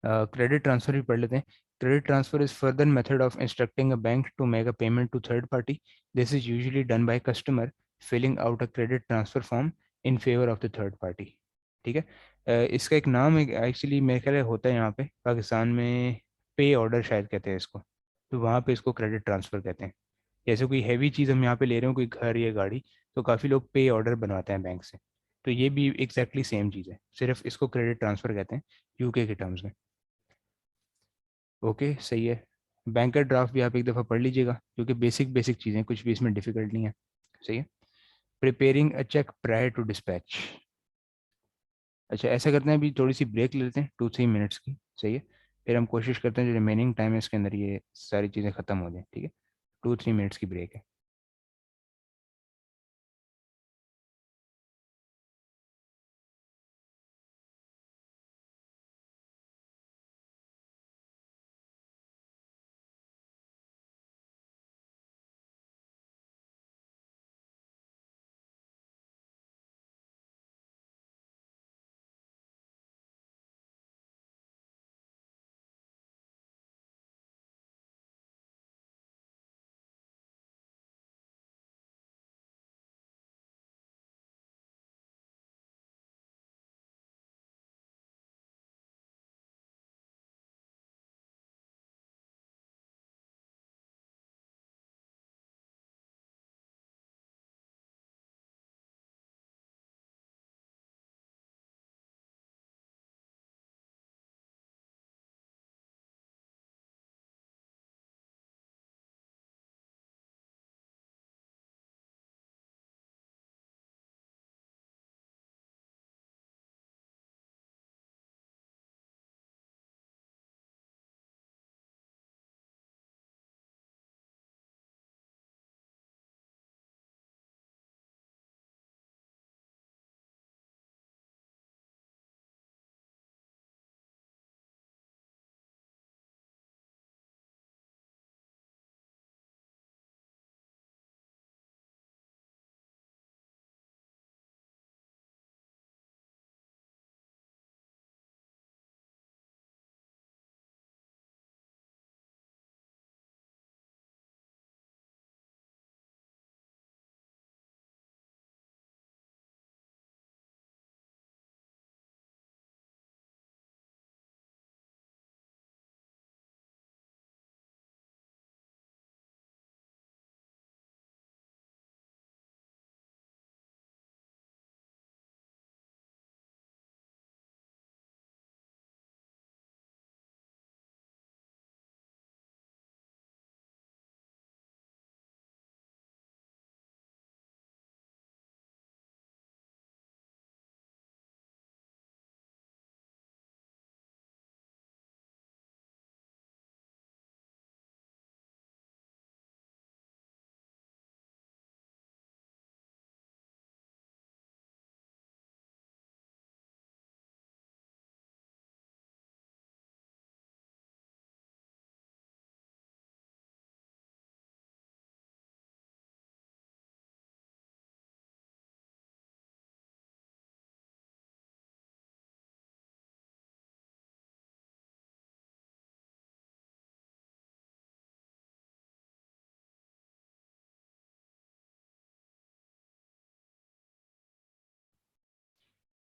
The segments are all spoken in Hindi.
क्रेडिट ट्रांसफर भी पढ़ लेते हैं। Credit transfer is further method of instructing a bank to make a payment to third party. This is usually done by customer filling out a credit transfer form in favour of the third party. ठीक है। इसका एक नाम एक्चुअली मेरे ख्याल है होता है यहाँ पे पाकिस्तान में, पे ऑर्डर शायद कहते हैं इसको। तो वहाँ पे इसको क्रेडिट ट्रांसफर कहते हैं। जैसे कोई हैवी चीज़ हम यहाँ पे ले रहे हो, कोई घर या गाड़ी, तो काफ़ी लोग पे ऑर्डर बनवाते हैं बैंक से। तो ये भी एग्जैक्टली सेम चीज़ है, सिर्फ इसको क्रेडिट ट्रांसफ़र कहते हैं यूके के टर्म्स में। ओके, सही है। बैंकर ड्राफ्ट भी आप एक दफ़ा पढ़ लीजिएगा, क्योंकि बेसिक बेसिक चीज़ें, कुछ भी इसमें डिफिकल्ट नहीं है। सही है। Preparing a cheque prior to dispatch. अच्छा, ऐसा करते हैं, अभी थोड़ी सी ब्रेक लेते हैं 2-3 मिनट्स की। सही है। फिर हम कोशिश करते हैं जो रिमेनिंग टाइम है इसके अंदर ये सारी चीज़ें ख़त्म हो जाए। ठीक है। 2-3 मिनट्स की ब्रेक है।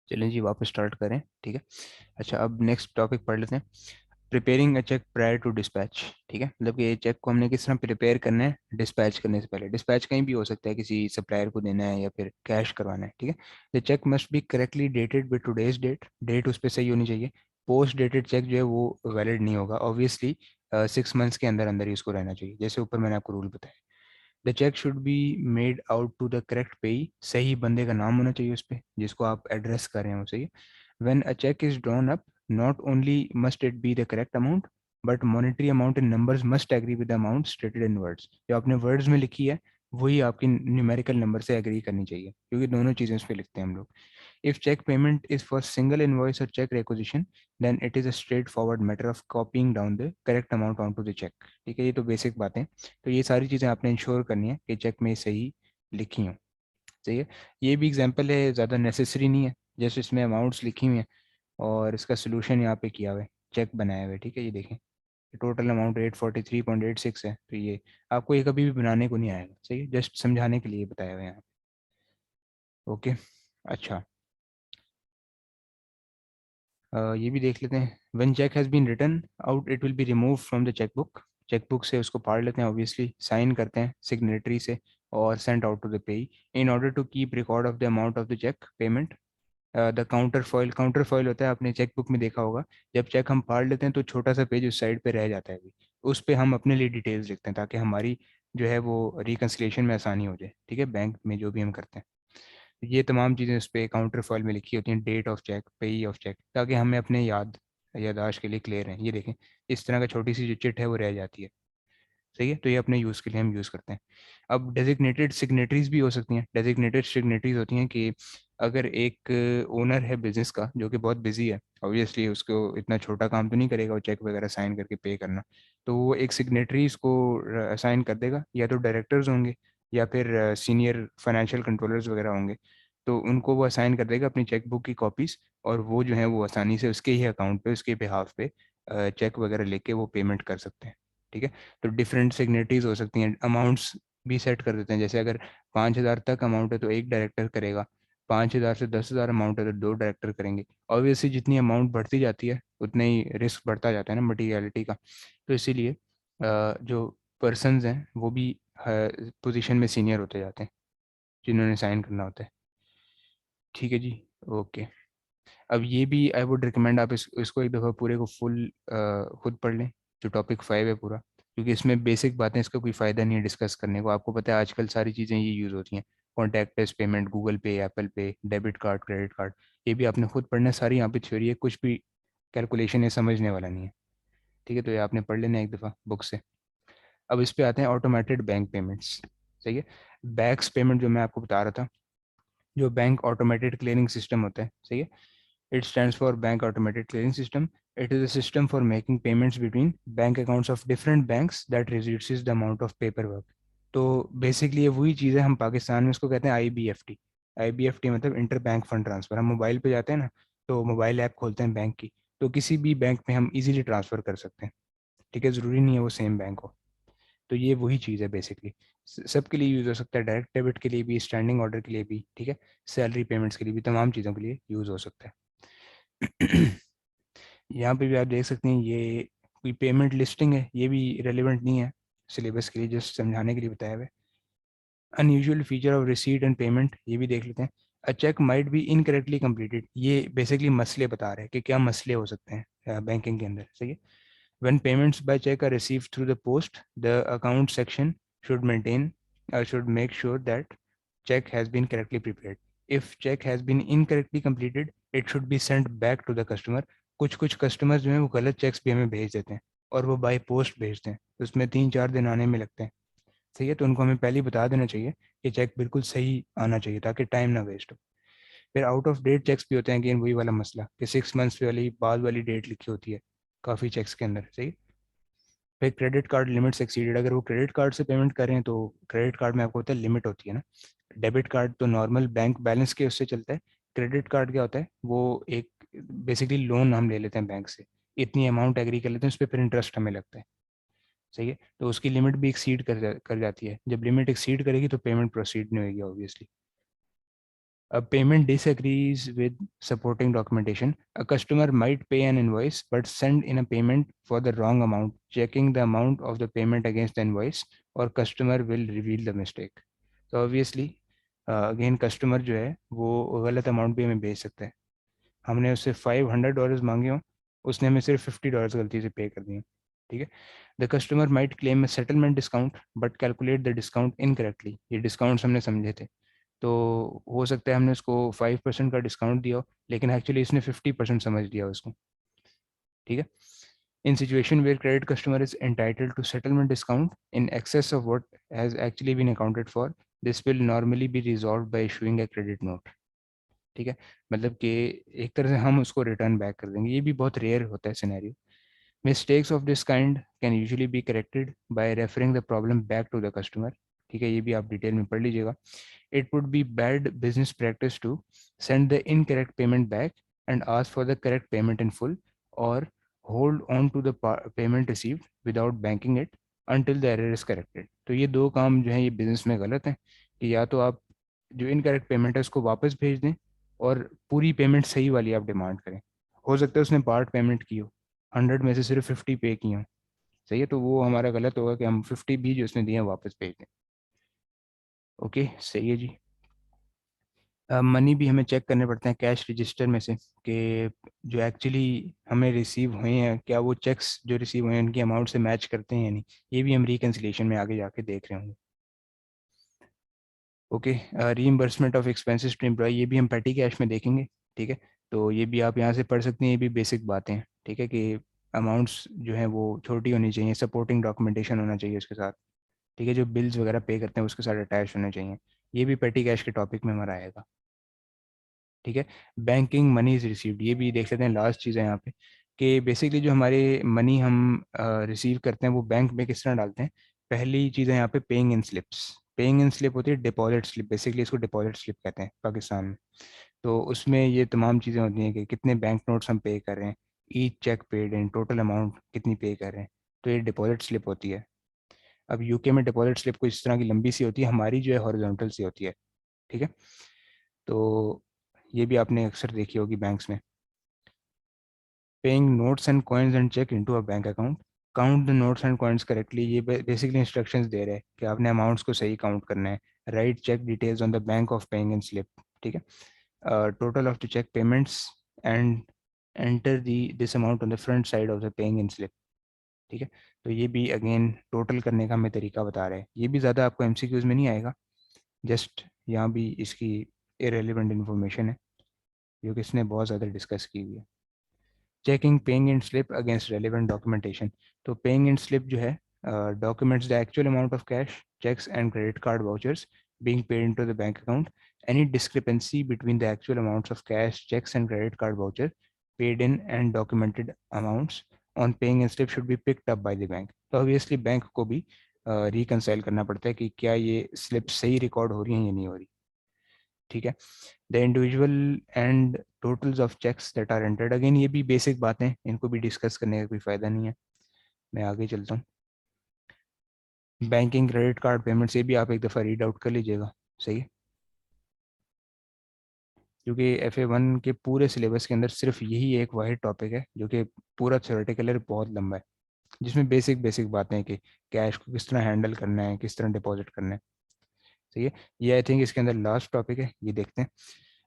चलें जी, वापस स्टार्ट करें। ठीक है। अच्छा, अब नेक्स्ट टॉपिक पढ़ लेते हैं। Preparing a cheque prior to dispatch. ठीक है, मतलब कि ये चेक को हमने किस तरह प्रिपेयर करना है डिस्पैच करने से पहले। डिस्पैच कहीं भी हो सकता है, किसी सप्लायर को देना है या फिर कैश करवाना है। ठीक है। The cheque must be correctly dated with today's date. Date उस पर सही होनी चाहिए। पोस्ट डेटेड चेक जो है वो वैलिड नहीं होगा ऑब्वियसली। 6 मंथ्स के अंदर अंदर ही उसको रहना चाहिए, जैसे ऊपर मैंने आपको रूल बताया। The cheque should be made out to the correct payee. सही बंदे का नाम होना चाहिए उस पर, जिसको आप एड्रेस कर रहे हैं उसे। When a check is drawn up, not only must it be the correct amount, but monetary amount in numbers must agree with the amount stated in words. जो आपने words में लिखी है वही आपकी न्यूमेरिकल नंबर से एग्री करनी चाहिए, क्योंकि दोनों चीज़ें उस पर लिखते हैं हम लोग। If check payment is for single invoice or check requisition, then it is a straightforward matter of copying down the correct amount onto the check. ठीक है, ये तो बेसिक बातें। तो ये सारी चीज़ें आपने इंश्योर करनी है कि चेक में सही लिखी हों। सही है। ये भी एग्जांपल है, ज़्यादा नेसेसरी नहीं है। जैसे इसमें अमाउंट्स लिखी हुई हैं और इसका सोल्यूशन यहाँ पे किया हुआ है। चेक बनाया हुआ है, ठीक है, ये देखें, टोटल अमाउंट 843.86 है, तो ये आपको ये कभी भी बनाने को नहीं आएगा, सही है, जस्ट समझाने के लिए बताया हुआ है यहाँ पे। ओके। अच्छा, ये भी देख लेते हैं, when cheque has been written out it will be remove from the cheque book, cheque book से उसको फाड़ लेते हैं ऑब्वियसली, साइन करते हैं सिग्नेटरी से और sent out to the payee in order to keep record of the amount of the cheque payment. The counterfoil होता है, आपने चेक बुक में देखा होगा, जब चेक हम फाड़ लेते हैं तो छोटा सा पेज उस साइड पे रह जाता है अभी, उस पे हम अपने लिए डिटेल्स लिखते हैं ताकि हमारी जो है वो रिकन्सिलिएशन में आसानी हो जाए, ठीक है, बैंक में जो भी हम करते हैं। ये तमाम चीज़ें उस पर काउंटर फॉइल में लिखी होती हैं, डेट ऑफ चेक, पेई ऑफ चेक, ताकि हमें अपने यादाश्त के लिए क्लियर हैं। ये देखें, इस तरह का छोटी सी जो चिट है वो रह जाती है, सही है, तो ये अपने यूज़ के लिए हम यूज़ करते हैं। अब डेजिग्नेटेड सिग्नेटरीज भी हो सकती हैं, डेजिग्नेटेड सिग्नेटरीज होती हैं कि अगर एक ओनर है बिजनेस का जो कि बहुत बिजी है, ऑब्वियसली उसको इतना छोटा काम तो नहीं करेगा वो चेक वगैरह साइन करके पे करना, तो वो एक सिग्नेटरीज को असाइन कर देगा, या तो डायरेक्टर्स होंगे या फिर सीनियर फाइनेंशियल कंट्रोलर्स वगैरह होंगे, तो उनको वो असाइन कर देगा अपनी चेक बुक की कॉपीज़, और वो जो है वो आसानी से उसके ही अकाउंट पे उसके बिहाफ पे चेक वगैरह लेके वो पेमेंट कर सकते हैं, ठीक है। तो डिफरेंट सिग्नेटरीज हो सकती हैं, अमाउंट्स भी सेट कर देते हैं, जैसे अगर 5,000 तक अमाउंट है तो एक डायरेक्टर करेगा, 5,000 से 10,000 अमाउंट है तो दो डायरेक्टर करेंगे। ऑब्वियसली जितनी अमाउंट बढ़ती जाती है उतना ही रिस्क बढ़ता जाता है ना मटीरियलिटी का, तो इसीलिए जो पर्सनस हैं वो भी पोजीशन में सीनियर होते जाते हैं जिन्होंने साइन करना होता है, ठीक है जी। ओके, अब ये भी आई वुड रिकमेंड आप इसको एक दफ़ा पूरे को फुल खुद पढ़ लें, जो टॉपिक 5 है पूरा, क्योंकि इसमें बेसिक बातें, इसका कोई फ़ायदा नहीं है डिस्कस करने को, आपको पता है आजकल सारी चीज़ें ये यूज़ होती हैं, कॉन्टैक्टलेस पेमेंट, गूगल पे, एप्पल पे, डेबिट कार्ड, क्रेडिट कार्ड, ये भी आपने खुद पढ़ना है, सारी यहाँ पे थ्योरी है, कुछ भी कैलकुलेशन है समझने वाला नहीं है, ठीक है, तो ये आपने पढ़ लेना है एक दफ़ा बुक से। अब इस पे आते हैं ऑटोमेटेड बैंक पेमेंट्स, सही है, बैक्स पेमेंट जो मैं आपको बता रहा था, जो बैंक ऑटोमेटेड क्लियरिंग सिस्टम होता है, सही है, it stands for Bank Automated Clearing System. It is a system for making payments between bank accounts of different banks that reduces the amount of paperwork. तो बेसिकली ये वही चीज़ है, हम पाकिस्तान में इसको कहते हैं IBFT। IBFT मतलब इंटर बैंक फंड ट्रांसफ़र, हम मोबाइल पे जाते हैं ना, तो मोबाइल ऐप खोलते हैं बैंक की, तो किसी भी बैंक में हम इजीली ट्रांसफ़र कर सकते हैं, ठीक है, ज़रूरी नहीं है वो सेम बैंक हो। तो ये वही चीज़ है बेसिकली, सबके लिए यूज़ हो सकता है, डायरेक्ट डेबिट के लिए भी, स्टैंडिंग ऑर्डर के लिए भी, ठीक है, सैलरी पेमेंट्स के लिए भी, तमाम चीज़ों के लिए यूज़ हो सकता है। यहाँ पे भी आप देख सकते हैं, ये कोई पेमेंट लिस्टिंग है, ये भी रेलिवेंट नहीं है सिलेबस के लिए, जस्ट समझाने के लिए बताया हुआ है। Unusual feature of receipt and payment, ये भी देख लेते हैं। A cheque might be incorrectly completed, ये बेसिकली मसले बता रहे हैं कि क्या मसले हो सकते हैं बैंकिंग के अंदर, सही है। When payments by check are received through the post, the account section should make sure that check has been correctly prepared. If check has been incorrectly completed, it should be sent back to the customer. कुछ कुछ कस्टमर जो हैं वो गलत चेक्स भी हमें भेज देते हैं और वो बाय पोस्ट भेजते हैं, तो उसमें 3-4 दिन आने में लगते हैं, सही है, तो उनको हमें पहले ही बता देना चाहिए कि चेक बिल्कुल सही आना चाहिए ताकि टाइम ना वेस्ट हो। फिर आउट ऑफ डेट चेक्स भी होते हैं, अगेन वही वाला मसला कि 6 मंथ्स वाली बाद वाली डेट लिखी होती है काफ़ी चेक्स के अंदर, सही। फिर क्रेडिट कार्ड लिमिट्स एक्सीडेड, अगर वो क्रेडिट कार्ड से पेमेंट करें तो क्रेडिट कार्ड में आपको होता है लिमिट होती है ना, डेबिट कार्ड तो नॉर्मल बैंक बैलेंस के उससे चलता है, क्रेडिट कार्ड क्या होता है, वो एक बेसिकली लोन हम ले लेते हैं बैंक से, इतनी अमाउंट एग्री कर लेते हैं, उस पर फिर इंटरेस्ट हमें लगता है, सही है, तो उसकी लिमिट भी एक्सीड कर जाती है, जब लिमिट एक्सीड करेगी तो पेमेंट प्रोसीड नहीं होगी obviously. A payment disagrees with supporting documentation. A customer might pay an invoice but send in a payment for the wrong amount. Checking the amount of the payment against the invoice or customer will reveal the mistake. So obviously again customer जो है वो गलत अमाउंट भी हमें भेज सकता है, हमने उससे $500 मांगे हो, उसने हमें सिर्फ $50 गलती से पे कर दिए, ठीक है। The customer might claim settlement discount but calculate the discount incorrectly, ये डिस्काउंट्स हमने समझे थे, तो हो सकता है हमने उसको 5% का डिस्काउंट दिया हो लेकिन एक्चुअली इसने 50% समझ लिया उसको, ठीक है। In situation where credit customer is entitled to settlement discount in excess of what has actually been accounted for, this will normally be resolve by issuing a credit note, ठीक है, मतलब कि एक तरह से हम उसको रिटर्न बैक कर देंगे, ये भी बहुत रेयर होता है scenario. Mistakes of this kind can usually be corrected by referring the problem back to the customer, ठीक है, ये भी आप डिटेल में पढ़ लीजिएगा। It would be bad business practice to send the incorrect payment back and ask for the correct payment in full, or hold on to the payment received without banking it until the error is corrected. तो ये दो काम जो है ये बिजनेस में गलत है, कि या तो आप जो इनकरेक्ट पेमेंट है उसको वापस भेज दें, और पूरी पेमेंट सही वाली आप डिमांड करें। हो सकता है उसने पार्ट पेमेंट की हो, 100 में से सिर्फ 50 पे की हो, सही है, तो वो हमारा गलत होगा कि हम 50 भी जो उसने दिए हैं वापस भेज दें। ओके, सही है जी। मनी भी हमें चेक करने पड़ते हैं कैश रजिस्टर में से, कि जो एक्चुअली हमें रिसीव हुए हैं क्या वो चेक्स जो रिसीव हुए हैं उनकी अमाउंट से मैच करते हैं या नहीं। ये भी हम रिकन्सिलिएशन में आगे जाके देख रहे होंगे। Okay, reimbursement of expenses to employ, ये भी हम पेटी कैश में देखेंगे। ठीक है, तो ये भी आप यहाँ से पढ़ सकते हैं, ये भी बेसिक बातें हैं। ठीक है, कि अमाउंट्स जो हैं वो छोटी होनी चाहिए, सपोर्टिंग डॉक्यूमेंटेशन होना चाहिए उसके साथ। ठीक है, जो बिल्स वगैरह पे करते हैं उसके साथ अटैच होने चाहिए। ये भी पेटी कैश के टॉपिक में हमारा आएगा। ठीक है, बैंकिंग मनी इज रिसीव्ड, ये भी देख लेते हैं, लास्ट चीज़ है यहाँ पे, कि बेसिकली जो हमारे मनी हम रिसीव करते हैं वो बैंक में किस तरह डालते हैं। पहली चीज़ है यहाँ पे paying in slips. Paying in slip होती है डिपॉजिट स्लिप, बेसिकली इसको डिपॉजिट स्लिप कहते हैं पाकिस्तान में। तो उसमें ये तमाम चीज़ें होती हैं कि कितने बैंक नोट्स हम पे कर रहे हैं, each cheque paid in, total amount कितनी पे कर रहे हैं, तो ये डिपॉजिट स्लिप होती है। अब यूके में डिपॉजिट स्लिप कुछ इस तरह की लंबी सी होती है, हमारी जो है हॉरिजॉन्टल सी होती है। ठीक है, तो ये भी आपने अक्सर देखी होगी बैंक्स में। Paying notes and coins and cheque into a bank account, count the notes and coins correctly, ये बेसिकली इंस्ट्रक्शंस दे रहे हैं कि आपने अमाउंट्स को सही काउंट करना है। Write cheque details on the bank of paying in slip. ठीक है, total of the cheque payments and enter the this amount on the front side of the paying in slip. ठीक है, तो ये भी अगेन टोटल करने का हमें तरीका बता रहे हैं। ये भी ज़्यादा आपको एमसीक्यूज में नहीं आएगा, जस्ट यहाँ भी इसकी इरेलीवेंट इन्फॉर्मेशन है जो कि इसने बहुत ज़्यादा डिस्कस की हुई है। Checking paying in slip against relevant documentation, तो पेइंग इन स्लिप जो है documents the actual amount of cash cheques and credit card vouchers being paid into the bank account. Any discrepancy between the actual amounts of cash checks and credit card voucher paid in and documented amounts on paying in slip should be picked up by the bank. तो ऑब्वियसली बैंक को भी रिकनसाइल करना पड़ता है कि क्या ये स्लिप सही रिकॉर्ड हो रही हैं या नहीं हो रही। ठीक है, the individual and totals of cheques that are entered, again ये भी बेसिक बातें, इनको भी डिस्कस करने का कोई फ़ायदा नहीं है। मैं आगे चलता हूँ। बैंकिंग क्रेडिट कार्ड पेमेंट्स, ये भी आप एक दफ़ा रीड आउट कर लीजिएगा, सही है, क्योंकि FA1 के पूरे सिलेबस के अंदर सिर्फ यही एक वाहिद टॉपिक है जो कि पूरा थ्योरेटिकल है, बहुत लंबा है, जिसमें बेसिक बेसिक बातें हैं कि कैश को किस तरह हैंडल करना है, किस तरह डिपॉजिट करना है। सही है, ये आई थिंक इसके अंदर लास्ट टॉपिक है, ये देखते हैं।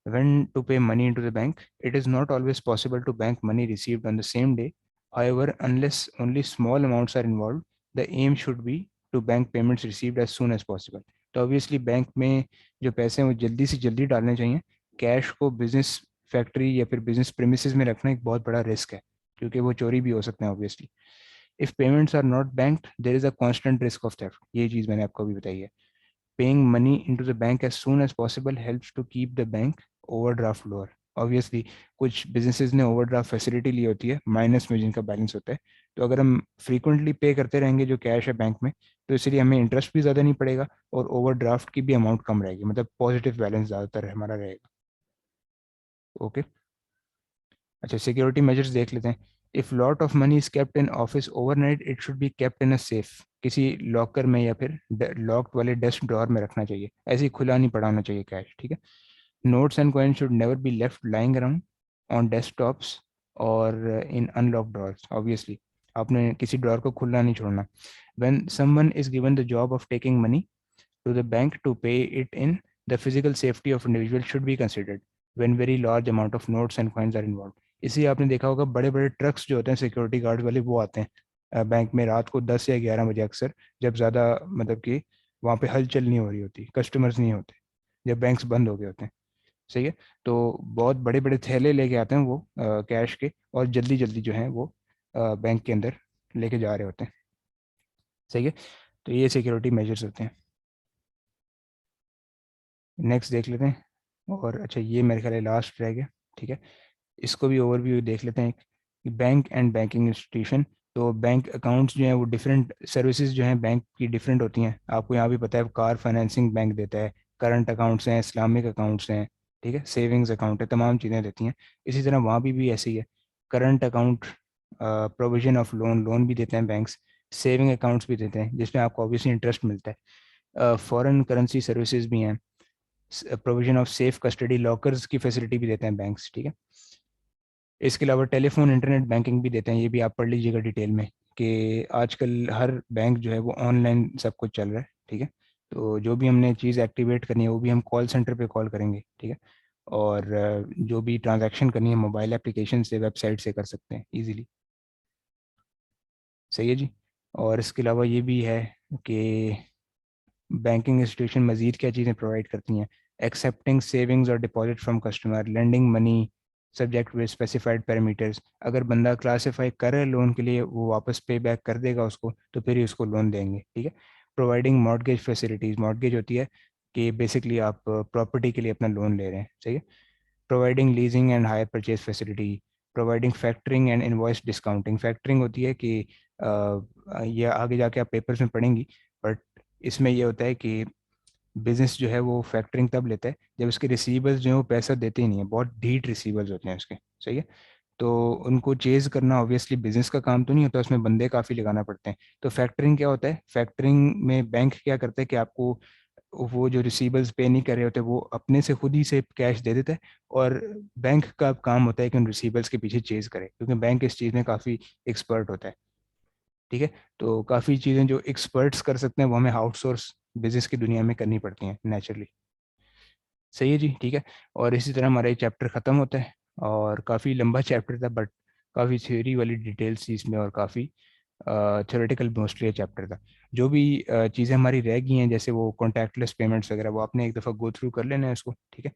When to pay money into the bank, it is not always possible to bank money received on the same day. However, unless only small amounts are involved, the aim should be to bank payments received as soon as possible. तो ऑब्वियसली बैंक में जो पैसे हैं वो जल्दी से जल्दी डालने चाहिए। कैश को बिजनेस फैक्ट्री या फिर बिजनेस प्रेमिसेस में रखना एक बहुत बड़ा रिस्क है, क्योंकि वो चोरी भी हो सकते हैं obviously. If payments are not banked there is a constant risk of theft, ये चीज़ मैंने आपको भी बताई है। Paying money into the bank as soon as possible helps to keep the bank overdraft lower. Obviously कुछ बिजनेसेस ने ओवरड्राफ्ट फैसिलिटी ली होती है माइनस में जिनका बैलेंस होता है, तो अगर हम फ्रीक्वेंटली पे करते रहेंगे जो कैश है बैंक में, तो इसलिए हमें इंटरेस्ट भी ज़्यादा नहीं पड़ेगा और ओवरड्राफ्ट की भी अमाउंट कम रहेगी, मतलब पॉजिटिव बैलेंस ज़्यादातर हमारा रहेगा। ओके, अच्छा, सिक्योरिटी मेजर्स देख लेते हैं। If lot of money is kept in office overnight it should be kept in a safe, किसी लॉकर में या फिर लॉक्ड वाले डेस्क ड्रॉर में रखना चाहिए, ऐसे ही खुला नहीं पड़ा होना चाहिए कैश। ठीक है, notes and coin should never be left lying around on desktops और इन अनलॉक्ड ड्रॉर्स, ऑब्वियसली आपने किसी ड्रॉर को खुला नहीं छोड़ना। When someone is given the job of taking money to the bank to pay it in, the physical safety of individual should be considered when very large amount of notes and coins are involved. इसी आपने देखा होगा बड़े बड़े ट्रक्स जो होते हैं सिक्योरिटी गार्ड वाले वो आते हैं बैंक में रात को 10 या 11 बजे अक्सर, जब ज़्यादा मतलब कि वहाँ पे हलचल नहीं हो रही होती, कस्टमर्स नहीं होते, जब बैंक्स बंद हो गए होते हैं। सही है, तो बहुत बड़े बड़े थैले लेके आते हैं वो कैश के, और जल्दी जल्दी जो है वो बैंक के अंदर लेके जा रहे होते हैं। सही है, तो ये सिक्योरिटी मेजर्स होते हैं। नेक्स्ट देख लेते हैं, और अच्छा ये मेरे ख्याल लास्ट रह गया। ठीक है, इसको भी ओवरव्यू देख लेते हैं कि बैंक एंड बैंकिंग इंस्टीट्यूशन, तो बैंक अकाउंट्स जो हैं वो डिफरेंट सर्विसेज जो हैं बैंक की डिफरेंट होती हैं, आपको यहाँ भी पता है कार फाइनेंसिंग बैंक देता है, करंट अकाउंट्स हैं, इस्लामिक अकाउंट्स हैं, ठीक है, सेविंग्स अकाउंट है, तमाम चीज़ें देती हैं। इसी तरह वहाँ भी ऐसे ही है। Current account provision of loan, loan भी देते हैं बैंक्स, सेविंग अकाउंट्स भी देते हैं जिसमें आपको ऑब्वियसली इंटरेस्ट मिलता है, फॉरेन करेंसी सर्विसेज भी हैं, provision of safe custody lockers की फैसिलिटी भी देते हैं बैंक्स, ठीक है। इसके अलावा टेलीफोन इंटरनेट बैंकिंग भी देते हैं, ये भी आप पढ़ लीजिएगा डिटेल में, कि आजकल हर बैंक जो है वो ऑनलाइन सब कुछ चल रहा है, ठीक है। तो जो भी हमने चीज़ एक्टिवेट करनी है वो भी हम कॉल सेंटर पे कॉल करेंगे, ठीक है। और जो भी ट्रांजैक्शन करनी है मोबाइल एप्लीकेशन से, वेबसाइट से कर सकते हैं इजीली। सही है जी। और इसके अलावा ये भी है कि बैंकिंग इंस्टीट्यूशन मजीद क्या चीज़ें प्रोवाइड करती हैं, एक्सेप्टिंग सेविंग्स और deposit from customer, lending money subject with specified parameters. अगर बंदा क्लासीफाई करे लोन के लिए, वो वापस पे बैक कर देगा उसको, तो फिर ही उसको लोन देंगे, ठीक है। प्रोवाइडिंग मॉर्गेज फैसिलिटीज़, मॉर्गेज होती है कि बेसिकली आप प्रॉपर्टी के लिए अपना लोन ले रहे हैं, सही है। Providing leasing and hire purchase facility, providing factoring and invoice discounting. Factoring होती है कि ये आगे जाके आप पेपर्स में पढ़ेंगी, बट इसमें ये होता है कि बिजनेस जो है वो फैक्टरिंग तब लेता है जब उसके रिसीवर्स जो है वो पैसा देते ही नहीं है, बहुत ढीठ रिसीवर्स होते हैं उसके, सही है। तो उनको चेज करना ऑब्वियसली बिजनेस का काम तो नहीं होता, उसमें बंदे काफ़ी लगाना पड़ते हैं। तो फैक्टरिंग क्या होता है, फैक्टरिंग में बैंक क्या करता है कि आपको वो जो रिसीवर्स पे नहीं कर रहे होते वो अपने से खुद ही से कैश दे देता है, और बैंक का काम होता है कि उन रिसीवर्स के पीछे चेज करे, क्योंकि बैंक इस चीज़ में काफ़ी एक्सपर्ट होता है, ठीक है। तो काफ़ी चीज़ें जो एक्सपर्ट्स कर सकते हैं वो हमें आउटसोर्स बिजनेस की दुनिया में करनी पड़ती हैं नेचुरली। सही है जी, ठीक है। और इसी तरह हमारा ये चैप्टर ख़त्म होता है, और काफ़ी लंबा चैप्टर था, बट काफ़ी थ्योरी वाली डिटेल्स थी इसमें, और काफ़ी थ्योरेटिकल मोस्टली ये चैप्टर था। जो भी चीज़ें हमारी रह गई हैं, जैसे वो कॉन्टैक्टलेस पेमेंट्स वगैरह, वो आपने एक दफ़ा गो थ्रू कर लेना है इसको, ठीक है।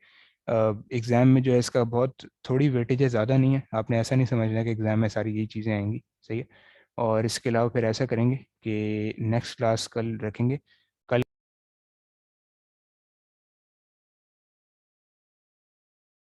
एग्ज़ाम में जो है इसका बहुत थोड़ी वेटेज है, ज़्यादा नहीं है, आपने ऐसा नहीं समझना कि एग्ज़ाम में सारी यही चीज़ें आएंगी, सही है। और इसके अलावा फिर ऐसा करेंगे कि नेक्स्ट क्लास कल रखेंगे,